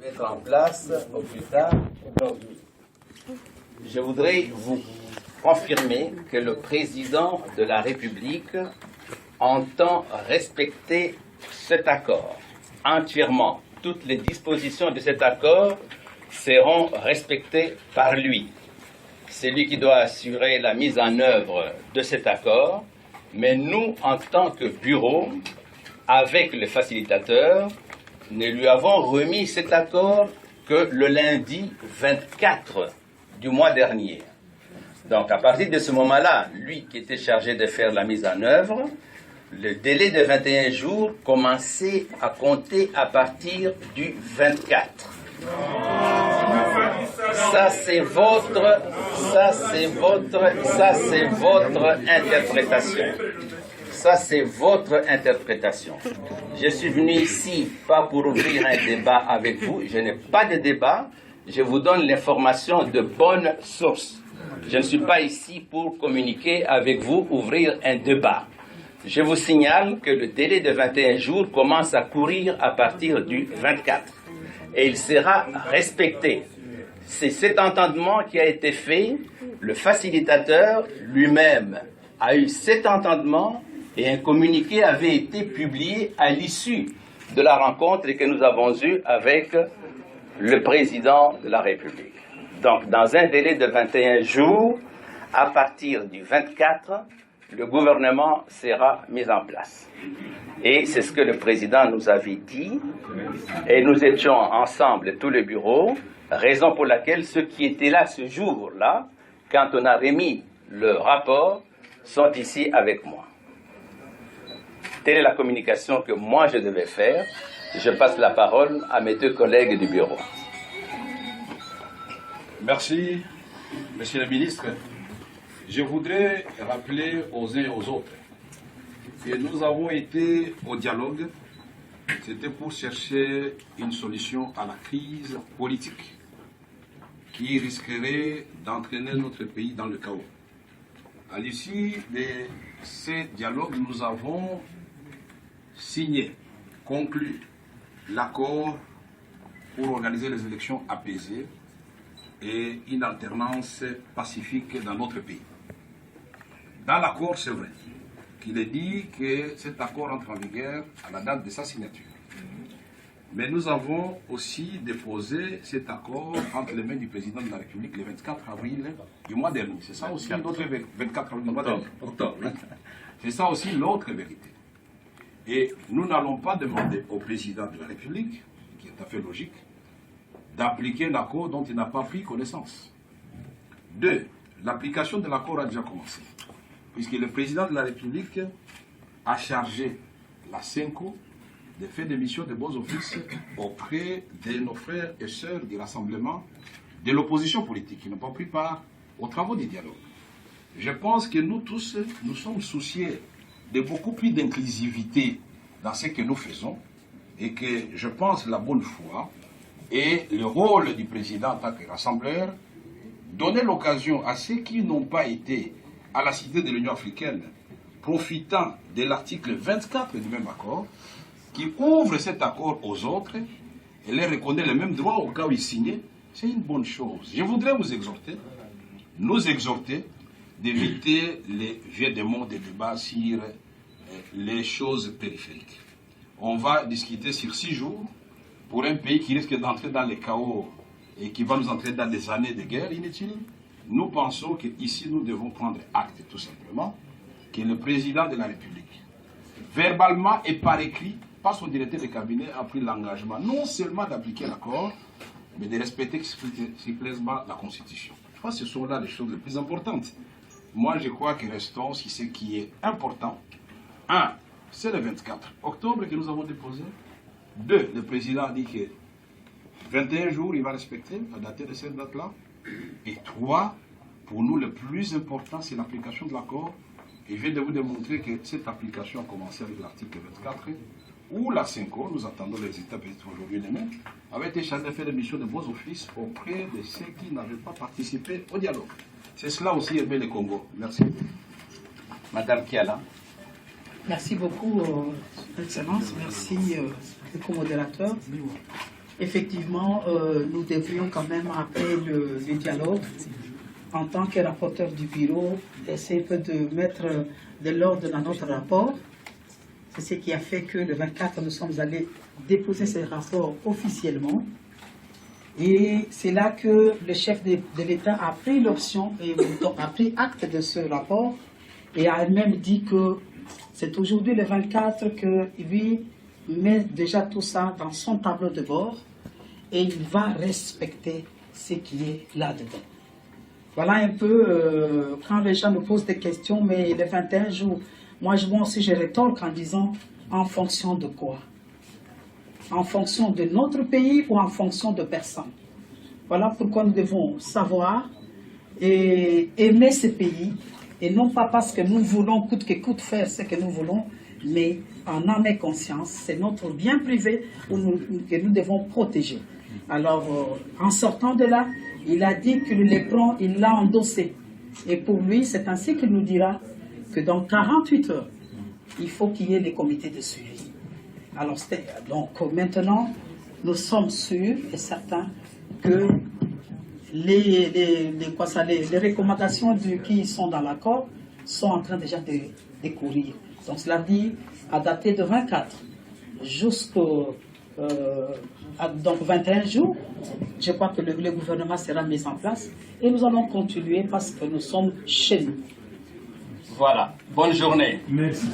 être en place au plus tard aujourd'hui. Je voudrais vous confirmer que le président de la République entend respecter cet accord entièrement. Toutes les dispositions de cet accord seront respectées par lui. C'est lui qui doit assurer la mise en œuvre de cet accord, mais nous, en tant que bureau, avec le facilitateur, nous lui avons remis cet accord que le lundi 24 du mois dernier. Donc, à partir de ce moment-là, lui qui était chargé de faire la mise en œuvre, le délai de 21 jours commençait à compter à partir du 24. Ça c'est votre interprétation. Ça c'est votre interprétation. Je suis venu ici pas pour ouvrir un débat avec vous. Je n'ai pas de débat. Je vous donne l'information de bonne source. Je ne suis pas ici pour communiquer avec vous, ouvrir un débat. Je vous signale que le délai de 21 jours commence à courir à partir du 24 et il sera respecté. C'est cet entendement qui a été fait. Le facilitateur lui-même a eu cet entendement et un communiqué avait été publié à l'issue de la rencontre que nous avons eue avec le président de la République. Donc, dans un délai de 21 jours, à partir du 24, le gouvernement sera mis en place. Et c'est ce que le président nous avait dit. Et nous étions ensemble, tous les bureaux, raison pour laquelle ceux qui étaient là ce jour-là, quand on a remis le rapport, sont ici avec moi. Telle est la communication que moi je devais faire. Je passe la parole à mes deux collègues du bureau. Merci, Monsieur le ministre. Je voudrais rappeler aux uns et aux autres que nous avons été au dialogue. C'était pour chercher une solution à la crise politique qui risquerait d'entraîner notre pays dans le chaos. À l'issue de ces dialogues, nous avons signé, conclu l'accord pour organiser les élections apaisées et une alternance pacifique dans notre pays. Dans l'accord, c'est vrai qu'il est dit que cet accord entre en vigueur à la date de sa signature. Mais nous avons aussi déposé cet accord entre les mains du président de la République le 24 avril du mois dernier. C'est ça aussi l'autre 24 avril du mois dernier. Octobre. C'est ça aussi l'autre vérité. Et nous n'allons pas demander au président de la République, qui est tout à fait logique, d'appliquer l'accord dont il n'a pas pris connaissance. 2. L'application de l'accord a déjà commencé, puisque le président de la République a chargé la CENCO de faire des missions de bons offices auprès de nos frères et sœurs du rassemblement de l'opposition politique qui n'ont pas pris part aux travaux du dialogue. Je pense que nous tous, nous sommes souciés de beaucoup plus d'inclusivité dans ce que nous faisons et que je pense la bonne foi et le rôle du président en tant que rassembleur, donner l'occasion à ceux qui n'ont pas été à la Cité de l'Union africaine, profitant de l'article 24 du même accord, qui ouvre cet accord aux autres et les reconnaît les mêmes droits au cas où ils signaient, c'est une bonne chose. Je voudrais vous exhorter, nous exhorter, d'éviter les vieux démons des débats sur les choses périphériques. On va discuter sur 6 jours pour un pays qui risque d'entrer dans le chaos et qui va nous entrer dans des années de guerre inutiles. Nous pensons qu'ici, nous devons prendre acte tout simplement que le président de la République, verbalement et par écrit, par son directeur de cabinet, a pris l'engagement non seulement d'appliquer l'accord, mais de respecter scrupuleusement la Constitution. Je crois que ce sont là les choses les plus importantes. Moi, je crois que restons sur ce qui est important. 1. C'est le 24 octobre que nous avons déposé. 2. Le président a dit que 21 jours, il va respecter à dater de cette date-là. Et 3. Pour nous, le plus important, c'est l'application de l'accord. Et je viens de vous démontrer que cette application a commencé avec l'article 24, où la CENCO, nous attendons les résultats peut-être aujourd'hui et demain, avait été chargée de faire des missions de bons offices auprès de ceux qui n'avaient pas participé au dialogue. C'est cela aussi aimer le Congo. Merci. Madame Kiala. Merci beaucoup, Excellence. Merci, le co-modérateur. Effectivement, nous devrions quand même appeler le dialogue. En tant que rapporteur du bureau, essayer un peu de mettre de l'ordre dans notre rapport. C'est ce qui a fait que le 24, nous sommes allés déposer ce rapport officiellement. Et c'est là que le chef de l'État a pris l'option et a pris acte de ce rapport et a même dit que c'est aujourd'hui le 24 que lui met déjà tout ça dans son tableau de bord et il va respecter ce qui est là-dedans. Voilà un peu quand les gens me posent des questions, mais les 21 jours, moi aussi je rétorque en disant en fonction de quoi? En fonction de notre pays ou en fonction de personne? Voilà pourquoi nous devons savoir et aimer ce pays, et non pas parce que nous voulons coûte que coûte faire ce que nous voulons, mais en âme et conscience, c'est notre bien privé que nous devons protéger. Alors, en sortant de là, il a dit que l'éperon, il l'a endossé. Et pour lui, c'est ainsi qu'il nous dira que dans 48 heures, il faut qu'il y ait les comités de suivi. Alors, donc maintenant, nous sommes sûrs et certains que les recommandations qui sont dans l'accord sont en train déjà de courir. Donc cela dit, à dater de 24 jusqu'au donc 21 jours, je crois que le gouvernement sera mis en place et nous allons continuer parce que nous sommes chez nous. Voilà, bonne journée. Merci.